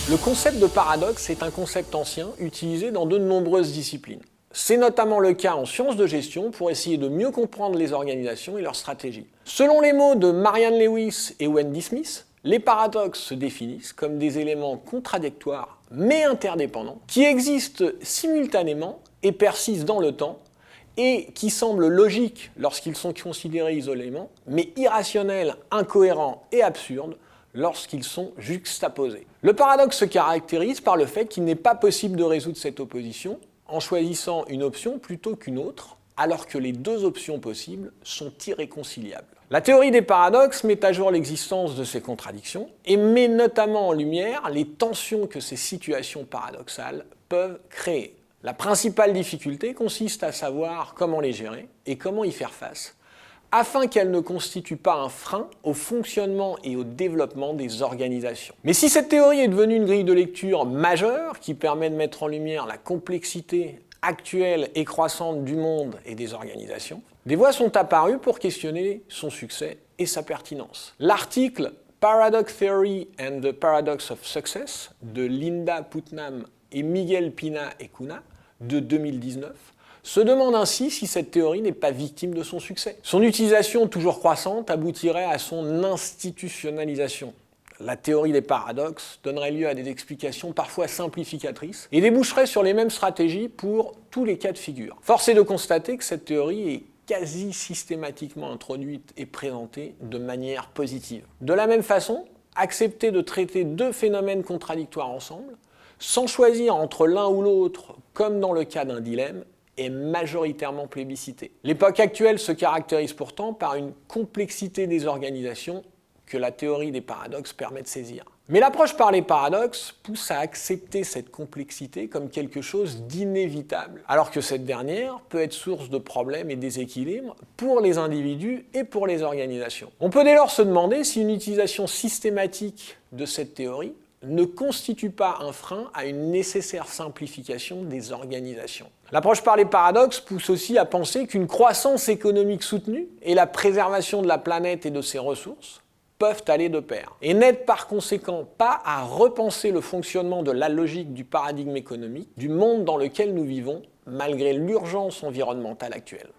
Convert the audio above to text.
Le concept de paradoxe est un concept ancien utilisé dans de nombreuses disciplines. C'est notamment le cas en sciences de gestion pour essayer de mieux comprendre les organisations et leurs stratégies. Selon les mots de Marianne Lewis et Wendy Smith, les paradoxes se définissent comme des éléments contradictoires mais interdépendants qui existent simultanément et persistent dans le temps et qui semblent logiques lorsqu'ils sont considérés isolément, mais irrationnels, incohérents et absurdes lorsqu'ils sont juxtaposés. Le paradoxe se caractérise par le fait qu'il n'est pas possible de résoudre cette opposition en choisissant une option plutôt qu'une autre, alors que les deux options possibles sont irréconciliables. La théorie des paradoxes met à jour l'existence de ces contradictions et met notamment en lumière les tensions que ces situations paradoxales peuvent créer. La principale difficulté consiste à savoir comment les gérer et comment y faire face, afin qu'elles ne constituent pas un frein au fonctionnement et au développement des organisations. Mais si cette théorie est devenue une grille de lecture majeure qui permet de mettre en lumière la complexité actuelle et croissante du monde et des organisations, des voix sont apparues pour questionner son succès et sa pertinence. L'article Paradox Theory and the Paradox of Success de Linda Putnam et Miguel Pina et Cunha de 2019 se demande ainsi si cette théorie n'est pas victime de son succès. Son utilisation toujours croissante aboutirait à son institutionnalisation. La théorie des paradoxes donnerait lieu à des explications parfois simplificatrices et déboucherait sur les mêmes stratégies pour tous les cas de figure. Force est de constater que cette théorie est quasi systématiquement introduite et présentée de manière positive. De la même façon, accepter de traiter deux phénomènes contradictoires ensemble, sans choisir entre l'un ou l'autre, comme dans le cas d'un dilemme, est majoritairement plébiscité. L'époque actuelle se caractérise pourtant par une complexité des organisations que la théorie des paradoxes permet de saisir. Mais l'approche par les paradoxes pousse à accepter cette complexité comme quelque chose d'inévitable, alors que cette dernière peut être source de problèmes et déséquilibres pour les individus et pour les organisations. On peut dès lors se demander si une utilisation systématique de cette théorie ne constitue pas un frein à une nécessaire simplification des organisations. L'approche par les paradoxes pousse aussi à penser qu'une croissance économique soutenue et la préservation de la planète et de ses ressources peuvent aller de pair, et n'aident par conséquent pas à repenser le fonctionnement de la logique du paradigme économique du monde dans lequel nous vivons, malgré l'urgence environnementale actuelle.